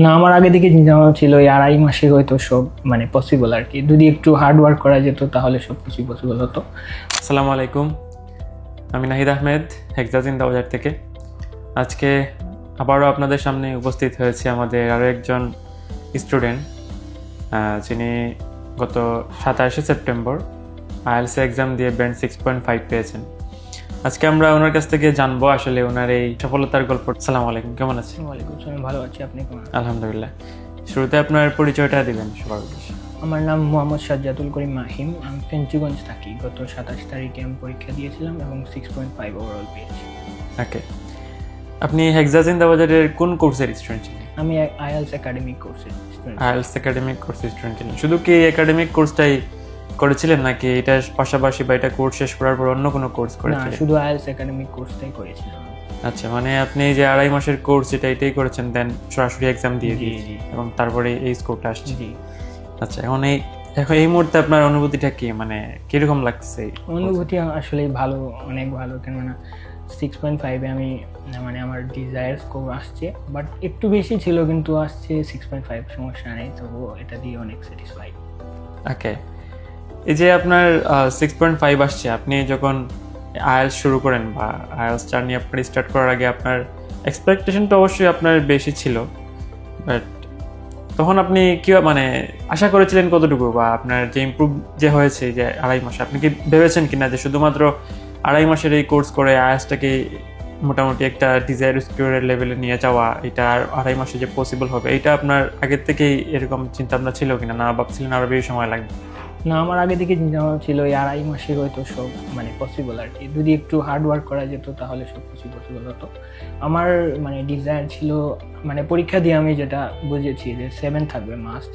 না, আমার আগে থেকে চিন্তা ভাবনা ছিল এই 2.5 মাসে হয়তো সব মানে পসিবল আর কি। যদি একটু হার্ড ওয়ার্ক করা যেত তাহলে সব কিছুই পসিবল হতো। আসসালামু আলাইকুম, আমি নাহিদ আহমেদ, হেক্সা জিন্দাবাজার থেকে। আজকে আবারও আপনাদের সামনে উপস্থিত হয়েছে আমাদের আরও একজন স্টুডেন্ট, যিনি গত 27শে সেপ্টেম্বর আইএলটিএস এক্সাম দিয়ে ব্যান্ড 6.5 পেয়েছেন। আজকে আমরা ওনার কাছ থেকে জানবো আসলে ওনার এই সফলতার গল্প। আসসালামু আলাইকুম, কেমন আছেন? ওয়ালাইকুম আসসালাম, ভালো আছি, আপনি কেমন? আলহামদুলিল্লাহ। শুরুতে আপনার পরিচয়টা দিবেন সবার উদ্দেশ্যে। আমার নাম মোহাম্মদ সাজ্জাদুল করিম মাহিম, আমি ফেঞ্চুগঞ্জ থাকি। গত 27 তারিখে আমি পরীক্ষা দিয়েছিলাম এবং 6.5 ওভারঅল পেয়েছি। ওকে, আপনি হেক্সা জিন্দাবাজারের কোন কোর্সের স্টুডেন্ট ছিলেন? আমি আইএলটিএস একাডেমিক কোর্সের স্টুডেন্ট। আইএলটিএস একাডেমিক কোর্সের স্টুডেন্ট ছিলেন? শুধু কি একাডেমিক কোর্সটাই করেছিলেন নাকি এটার পাশাপাশি বা এটা কোর্স শেষ করার পর অন্য কোনো কোর্স না, করেছিলেন? শুধু আইএলটিএস একাডেমিক কোর্সটাই করেছিলাম। আচ্ছা, মানে আপনি যে 2.5 মাসের কোর্স এটাই করেছেন, দেন সরাসরি এক্সাম দিয়ে দিয়েছি এবং তারপরে এই স্কোরটা আসছে। জি। আচ্ছা, এখন এই মুহূর্তে আপনার অনুভূতিটা কি, মানে কিরকম লাগছে? অনুভূতি আসলে ভালো, অনেক ভালো। কেননা 6.5-এ আমি মানে আমার ডিজায়ার স্কোর আসছে, বাট একটু বেশি ছিল কিন্তু আসছে 6.5, সমস্যা নেই, তবুও এটা দিয়ে অনেক স্যাটিসফাইড। ওকে, এই যে আপনার 6.5 আসছে, আপনি যখন আইএলটিএস শুরু করেন বা আইএলটিএস জার্নি আপনার স্টার্ট করার আগে আপনার এক্সপেকটেশন তো অবশ্যই আপনার বেশি ছিল, বাট তখন আপনি কি মানে আশা করেছিলেন কতটুকু, বা আপনার যে ইমপ্রুভ যে হয়েছে যে 2.5 মাসে, আপনি কি ভেবেছেন কিনা যে শুধুমাত্র 2.5 মাসের এই কোর্স করে আইএলটিএসটাকে মোটামুটি একটা ডিজায়ার স্কোরের লেভেলে নিয়ে যাওয়া, এটা আর 2.5 মাসে যে পসিবল হবে, এটা আপনার আগের থেকেই এরকম চিন্তা ভাবনা ছিল কিনা, না ভাবছিলেন আরো বেশি সময় লাগবে? না, আমার আগে থেকে চিন্তা ভাবনা ছিল এই 2.5 মাসে হয়তো সব মানে পসিবল আর কি। যদি একটু হার্ড ওয়ার্ক করা যেত তাহলে সব কিছু পসিবল হতো। আমার মানে ডিজায়ার ছিল, মানে পরীক্ষা দিয়ে আমি যেটা বুঝেছি যে 7 থাকবে মাস্ট,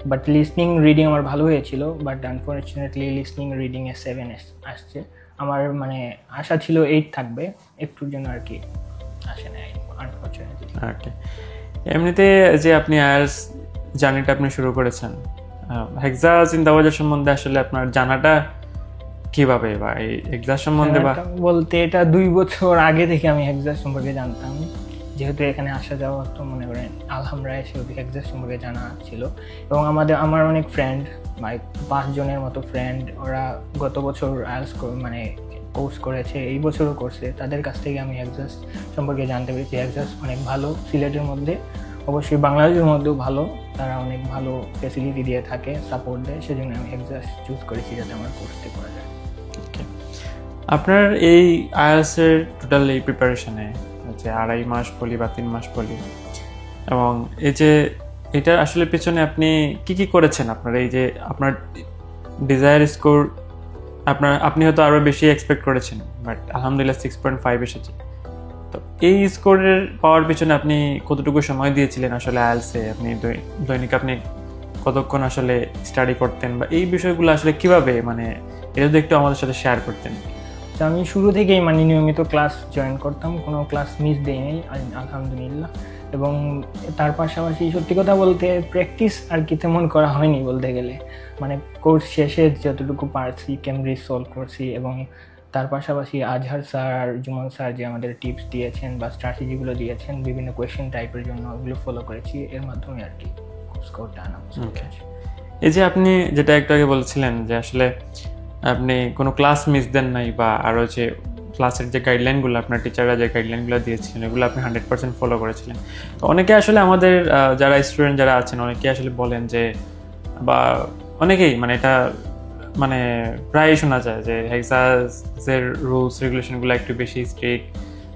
বাট লিসনিং রিডিং আমার ভালো হয়েছিল, বাট আনফর্চুনেটলি লিসনিং রিডিংয়ে 7 আসছে। আমার মানে আশা ছিল 8 থাকবে, একটুর জন্য আর কি আসে না আনফর্চুনেটলি। ওকে, এমনিতে যে আপনি আইএলটিএস জার্নিটা আপনি শুরু করেছেন, হেক্সা জিন্দাবাজার সম্বন্ধে আসলে আপনার জানাটা কিভাবে, বা এই হেক্সা সম্বন্ধে বা বলতে এটা 2 বছর আগে থেকে আমি হেক্সা সম্পর্কে জানতাম, যেহেতু এখানে আসা যাওয়া তো মনে করেন আলহামদুলিল্লাহ সেহেতু হেক্সা সম্পর্কে জানা ছিল। এবং আমার অনেক ফ্রেন্ড, মানে 5 জনের মতো ফ্রেন্ড, ওরা গত বছর আইএলটিএস মানে কোর্স করেছে, এই বছরও করছে। তাদের কাছ থেকে আমি হেক্সা সম্পর্কে জানতে পেরেছি হেক্সা অনেক ভালো, সিলেটের মধ্যে অবশ্যই বাংলাদেশের মধ্যেও ভালো, তারা অনেক ভালো ফ্যাসিলিটি দিয়ে থাকে, সাপোর্ট দেয়, সেজন্য আমি হেক্সা চুজ করেছি যাতে আমার কোর্সটি করা যায়। আপনার এই আইএলটিএসের টোটাল এই প্রিপারেশনে যে 2.5 মাস বলি বা 3 মাস বলি, এবং এই যে এটার আসলে পেছনে আপনি কি করেছেন? আপনার এই যে আপনার ডিজায়ার স্কোর আপনি হয়তো আরও বেশি এক্সপেক্ট করেছেন, বাট আলহামদুলিল্লাহ 6.5 এসেছে। তো এই স্কোরের পাওয়ার পিছনে আপনি কতটুকু সময় দিয়েছিলেন আসলে আইএলটিএসে? আপনি দৈনিক আপনি কতক্ষণ আসলে স্টাডি করতেন, বা এই বিষয়গুলো আসলে কিভাবে, মানে এটা যদি একটু আমাদের সাথে শেয়ার করতেন। আমি শুরু থেকেই মানে নিয়মিত ক্লাস জয়েন করতাম, কোনো ক্লাস মিস দেয়নি আলহামদুলিল্লাহ। এবং তার পাশাপাশি সত্যি কথা বলতে প্র্যাকটিস আর কি তেমন করা হয়নি বলতে গেলে, মানে কোর্স শেষে যতটুকু পারছি ক্যামব্রিজ সলভ করছি, এবং তার পাশাপাশি আজহার স্যার আর জুমন স্যার যে আমাদের টিপস দিয়েছেন বা স্ট্র্যাটেজিগুলো দিয়েছেন বিভিন্ন কোয়েশ্চেন টাইপের জন্য, ওগুলো ফলো করেছি, এর মাধ্যমে আর কি স্কোরটা আনা। এই যে আপনি যেটা একটু আগে বলছিলেন যে আসলে আপনি কোনো ক্লাস মিস দেন নাই, বা আরও যে ক্লাসের যে গাইডলাইনগুলো আপনার টিচাররা যে গাইডলাইনগুলো দিয়েছিলেন এগুলো আপনি 100% ফলো করেছিলেন। তো অনেকে আসলে আমাদের যারা স্টুডেন্ট যারা আছেন অনেকে আসলে বলেন যে, বা অনেকেই মানে এটা মানে প্রায়ই শোনা যায় যে হেক্সাসের রুলস রেগুলেশনগুলো একটু বেশি স্ট্রিক্ট,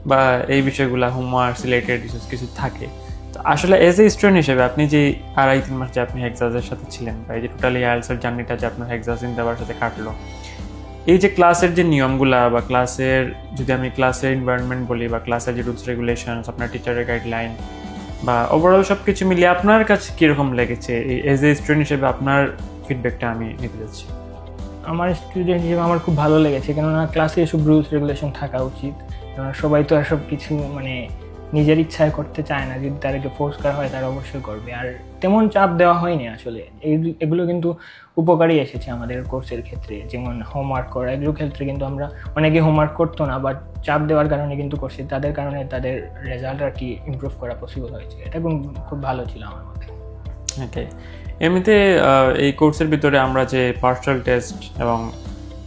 বা এই বিষয়গুলো হোমওয়ার্ক রিলেটেড কিছু থাকে। তো আসলে এজ এ স্টুডেন্ট হিসেবে আপনি যে 2.5-3 মাস যে আপনি হেক্সাসের সাথে ছিলেন, বা এই যে টোটালি আইএলটিএসের জার্নিটা যে আপনার হেক্সা জিন্দাবাজারের সাথে কাটলো, এই যে ক্লাসের যে নিয়মগুলা, বা ক্লাসের যদি আমি ক্লাসের এনভায়রনমেন্ট বলি, বা ক্লাসের যে রুলস রেগুলেশনস, আপনার টিচারের গাইডলাইন, বা ওভারঅল সব কিছু মিলিয়ে আপনার কাছে কীরকম লেগেছে? এই এজ এ স্টুডেন্ট হিসেবে আপনার ফিডব্যাকটা আমি নিতে যাচ্ছি। আমার স্টুডেন্ট হিসেবে আমার খুব ভালো লেগেছে, কেননা ক্লাসে এসব রুলস রেগুলেশন থাকা উচিত, কেননা সবাই তো এসব কিছু মানে নিজের ইচ্ছায় করতে চায় না, যদি তাদেরকে ফোর্স করা হয় তারা অবশ্যই করবে। আর তেমন চাপ দেওয়া হয়নি আসলে, এগুলো কিন্তু উপকারী এসেছে আমাদের কোর্সের ক্ষেত্রে। যেমন হোমওয়ার্ক করা, এগুলোর ক্ষেত্রে কিন্তু আমরা অনেকে হোমওয়ার্ক করতো না, বাট চাপ দেওয়ার কারণে কিন্তু করছি, তাদের কারণে তাদের রেজাল্ট আর কি ইমপ্রুভ করা পসিবল হয়েছে। এটা খুব ভালো ছিল আমার মতে। ওকে, এমনিতে এই কোর্সের ভিতরে আমরা যে পার্সিয়াল টেস্ট এবং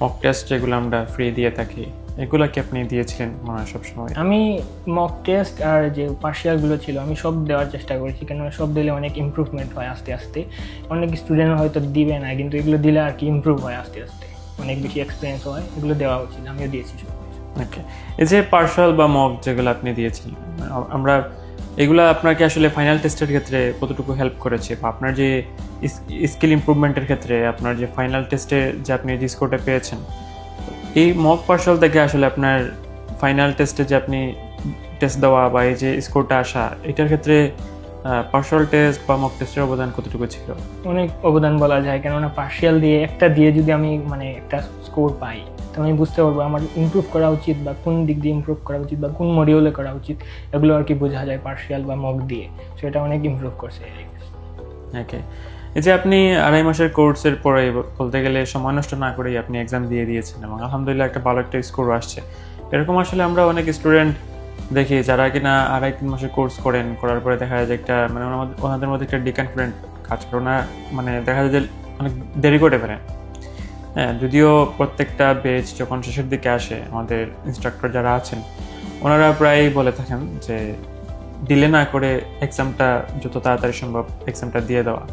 মক টেস্ট যেগুলো আমরা ফ্রি দিয়ে থাকি, এগুলো কি আপনি দিয়েছিলেন মনে হয় সবসময়? আমি মক টেস্ট আর যে পার্সিয়ালগুলো ছিল আমি সব দেওয়ার চেষ্টা করেছি, কেননা সব দিলে অনেক ইমপ্রুভমেন্ট হয় আস্তে আস্তে। অনেক স্টুডেন্ট হয়তো দিবে না, কিন্তু এগুলো দিলে আর কি ইমপ্রুভ হয় আস্তে আস্তে, অনেক বেশি এক্সপিরিয়েন্স হয়, এগুলো দেওয়া উচিত। আমিও দিয়েছি সব। ওকে, এই যে পার্সিয়াল বা মক যেগুলো আপনি দিয়েছিলেন, আমরা এগুলো আপনাকে আসলে ফাইনাল টেস্টের ক্ষেত্রে কতটুকু হেল্প করেছে, বা আপনার যে স্কিল ইমপ্রুভমেন্টের ক্ষেত্রে আপনার যে ফাইনাল টেস্টে যে আপনি যে স্কোরটা পেয়েছেন, এই মক পার্সিয়াল থেকে আসলে আপনার ফাইনাল টেস্টে যে আপনি টেস্ট দেওয়া বা এই যে স্কোরটা আসা, এটার ক্ষেত্রে পার্সিয়াল টেস্ট বা মক টেস্টের অবদান কতটুকু ছিল? অনেক অবদান বলা যায়, কেননা পার্সিয়াল দিয়ে একটা দিয়ে যদি আমি মানে একটা স্কোর পাই, তো আমি বুঝতে পারবো আমার ইমপ্রুভ করা উচিত বা কোন দিক দিয়ে ইমপ্রুভ করা উচিত বা কোন মডিউলে করা উচিত, এগুলো আর কি বোঝা যায় পার্সিয়াল বা মক দিয়ে। সো এটা অনেক ইমপ্রুভ করছে। ওকে, এই যে আপনি 2.5 মাসের কোর্সের পরে বলতে গেলে সময় নষ্ট না করেই আপনি এক্সাম দিয়ে দিয়েছেন এবং আলহামদুলিল্লাহ একটা ভালো একটা স্কোর আসছে। এরকম আসলে আমরা অনেক স্টুডেন্ট দেখি যারা কিনা 2.5-3 মাসের কোর্স করার পরে দেখা যায় যে একটা মানে ওনাদের মধ্যে একটা ডিকনফিডেন্ট কাজ করে, ওনারা মানে দেখা যায় যে অনেক দেরি করে ফেলেন। হ্যাঁ, যদিও প্রত্যেকটা বেচ যখন শেষের দিকে আসে, আমাদের ইনস্ট্রাক্টর যারা আছেন ওনারা প্রায়ই বলে থাকেন যে ডিলে না করে এক্সামটা যত তাড়াতাড়ি সম্ভব এক্সামটা দিয়ে দেওয়া।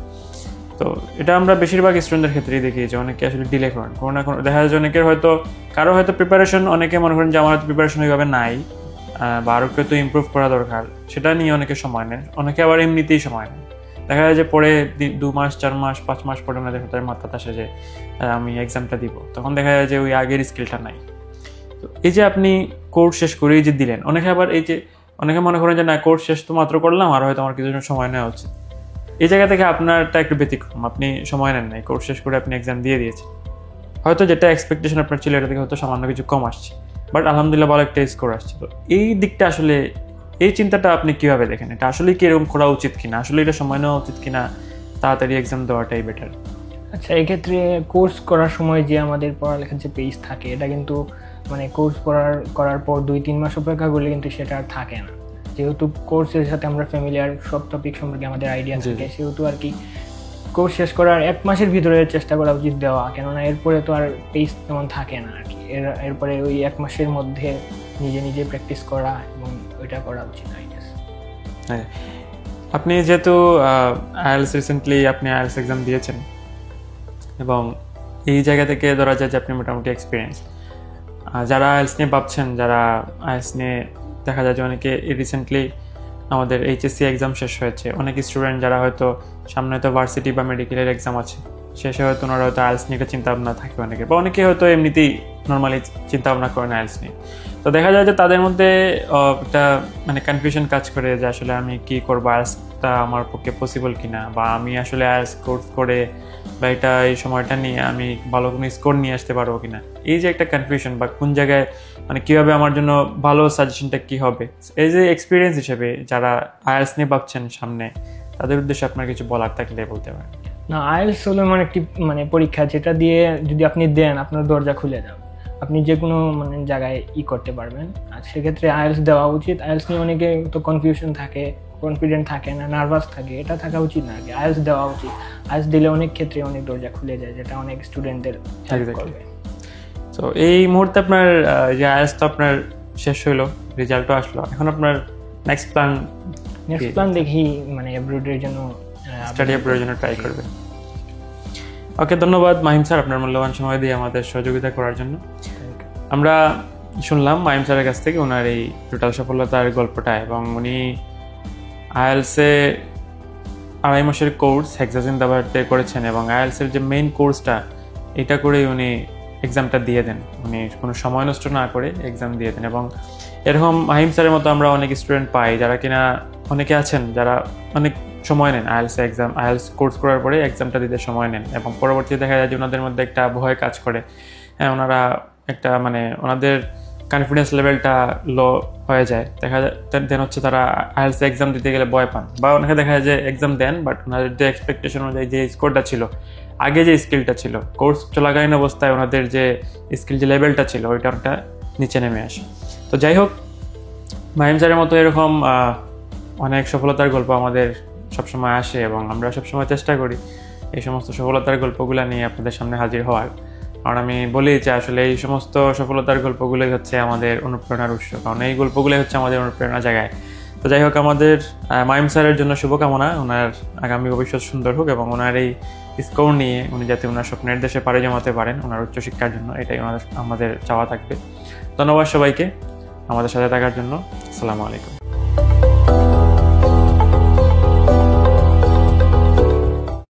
তো এটা আমরা বেশিরভাগ স্টুডেন্টদের ক্ষেত্রেই দেখি যে অনেকে আসলে ডিলে করেন, কোনো না কোনো দেখা যায় যে অনেকের হয়তো কারো হয়তো প্রিপারেশন, অনেকে মনে করেন যে আমার হয়তো প্রিপারেশন ওইভাবে নাই বা আরও কেউ তো ইমপ্রুভ করা দরকার, সেটা নিয়ে অনেকে সময় নেন, অনেকে আবার এমনিতেই সময় নেন। দেখা যায় যে পরে 2 মাস 4 মাস 5 মাস পরে ওনাদের তার মাথাতে আসে যে আমি এক্সামটা দিব, তখন দেখা যায় যে ওই আগের স্কিলটা নাই। তো এই যে আপনি কোর্স শেষ করেই যে দিলেন, অনেকে আবার এই যে অনেকে মনে করেন যে না কোর্স শেষ তো মাত্র করলাম আর হয়তো আমার কিছু সময় নেওয়া উচিত। এই জায়গা থেকে আপনারটা একটু ব্যতিক্রম, আপনি সময় নেন নাই, কোর্স শেষ করে আপনি এক্সাম দিয়ে দিয়েছেন। হয়তো যেটা এক্সপেকটেশন আপনার ছিল এটা থেকে হয়তো সামান্য কিছু কম আসছে, বাট আলহামদুলিল্লাহ ভালো একটা স্কোর আসছে। তো এই দিকটা আসলে এই চিন্তাটা আপনি কিভাবে দেখেন? এটা আসলে কি এরকম করা উচিত কিনা, আসলে এটা সময় নেওয়া উচিত কিনা, তাড়াতাড়ি এক্সাম দেওয়াটাই বেটার? আচ্ছা, এক্ষেত্রে কোর্স করার সময় যে আমাদের পড়ালেখার যে পেজ থাকে, এটা কিন্তু মানে কোর্স করার পর 2-3 মাস অপেক্ষা করলে কিন্তু সেটা আর থাকে না। যেহেতু কোর্সের সাথে আমরা ফ্যামিলিয়ার, সব টপিক সম্পর্কে আমাদের আইডিয়া থাকে, সেহেতু আর কি কোর্স শেষ করার 1 মাসের ভিতরে চেষ্টা করা উচিত দেওয়া, কেননা এরপরে তো আর পেজ তেমন থাকে না আর কি। এরপরে ওই 1 মাসের মধ্যে নিজে নিজে প্র্যাকটিস করা এবং ওইটা করা উচিত, আই গেস। হ্যাঁ, আপনি যেহেতু আইএলস রিসেন্টলি আপনি আইএলস এক্সাম দিয়েছেন এবং এই জায়গা থেকে ধরা যায় যে আপনি মোটামুটি এক্সপিরিয়েন্স, যারা আইএলস নিয়ে ভাবছেন, যারা আইএলস নিয়ে দেখা যায় যে অনেকে রিসেন্টলি আমাদের এইচএসসি এক্সাম শেষ হয়েছে, অনেক স্টুডেন্ট যারা হয়তো সামনে হয়তো ভার্সিটি বা মেডিকেলের এক্সাম আছে, শেষে হয়তো ওনারা হয়তো আইএলস নিয়ে চিন্তা ভাবনা থাকে অনেকে, বা অনেকে হয়তো এমনিতেই নর্মালি চিন্তা ভাবনা করেন আইএলস নিয়ে। তো দেখা যায় যে তাদের মধ্যে একটা মানে কনফিউশন কাজ করে যে আসলে আমি কি করবো, আইএলসটা আমার পক্ষে পসিবল কিনা, বা আমি আসলে আইএলস কোর্স করে বা এটা এই সময়টা নিয়ে আমি ভালো কোনো স্কোর নিয়ে আসতে পারবো কিনা, এই যে একটা কনফিউশন, বা কোন জায়গায় মানে কীভাবে আমার জন্য ভালো সাজেশনটা কী হবে, এই যে এক্সপিরিয়েন্স হিসেবে যারা আইএলস নিয়ে ভাবছেন সামনে, তাদের উদ্দেশ্যে আপনার কিছু বলার থাকলে বলতে পারেন। না, আইএলস হলো মানে একটি মানে পরীক্ষা, যেটা দিয়ে যদি আপনি দেন আপনার দরজা খুলে যাবে, আপনি যে কোনো মানে জায়গায় করতে পারবেন। আর সেক্ষেত্রে আইএলস দেওয়া উচিত। আইএলস নিয়ে অনেকে তো কনফিউশন থাকে, কনফিডেন্ট থাকে না, নার্ভাস থাকে, এটা থাকা উচিত না। আগে আইএলস দেওয়া উচিত। আইএলস দিলে অনেক ক্ষেত্রে অনেক দরজা খুলে যায়, যেটা অনেক স্টুডেন্টদের হেল্প করবে। তো এই মুহূর্তে আপনার যে আইএলস তো আপনার শেষ হইলো, রেজাল্টও আসলো, এখন আপনার নেক্সট প্ল্যান দেখি মানে অ্যাব্রোডের জন্য স্টাডি অ্যাব্রোডের জন্য ট্রাই করবেন। ওকে, ধন্যবাদ মাহিম স্যার আপনার মূল্যবান সময় দিয়ে আমাদের সহযোগিতা করার জন্য। আমরা শুনলাম মাহিম স্যারের কাছ থেকে ওনার এই টোটাল সফলতার গল্পটা, এবং উনি আইএলসে 2.5 মাসের কোর্স হেক্সাজিন্দাবাদে করেছেন এবং আইএলসের যে মেইন কোর্সটা এটা করেই উনি এক্সামটা দিয়ে দেন, উনি কোনো সময় নষ্ট না করে এক্সাম দিয়ে দেন। এবং এরকম মাহিম স্যারের মতো আমরা অনেক স্টুডেন্ট পাই যারা কিনা অনেকে আছেন যারা অনেক সময় নেন আইএলস কোর্স করার পরে এক্সামটা দিতে সময় নেন, এবং পরবর্তীতে দেখা যায় যে ওনাদের মধ্যে একটা ভয় কাজ করে। হ্যাঁ, ওনারা একটা মানে ওনাদের কনফিডেন্স লেভেলটা লো হয়ে যায়, দেখা যায় দেন হচ্ছে তারা আইএলটিএস এক্সাম দিতে গেলে ভয় পান, বা অনেকে দেখা যায় যে এক্সাম দেন বাট ওনাদের যে এক্সপেকটেশন অনুযায়ী যে স্কোরটা ছিল, আগে যে স্কিলটা ছিল, কোর্স চলাকালীন অবস্থায় ওনাদের যে স্কিল যে লেভেলটা ছিল ওইটা অনেকটা নিচে নেমে আসে। তো যাই হোক, মাহিম স্যারের মতো এরকম অনেক সফলতার গল্প আমাদের সবসময় আসে এবং আমরা সবসময় চেষ্টা করি এই সমস্ত সফলতার গল্পগুলো নিয়ে আপনাদের সামনে হাজির হওয়ার। কারণ আমি বলি যে আসলে এই সমস্ত সফলতার গল্পগুলোই হচ্ছে আমাদের অনুপ্রেরণার উৎস, কারণ এই গল্পগুলোই হচ্ছে আমাদের অনুপ্রেরণা জায়গায়। তো যাই হোক, আমাদের মাহিম স্যারের জন্য শুভকামনা, ওনার আগামী ভবিষ্যৎ সুন্দর হোক এবং ওনার এই স্কোর নিয়ে উনি যাতে ওনার স্বপ্নের দেশে পাড়ি জমাতে পারেন ওনার উচ্চশিক্ষার জন্য, এটাই আমাদের চাওয়া থাকবে। ধন্যবাদ সবাইকে আমাদের সাথে থাকার জন্য। আসসালামু আলাইকুম।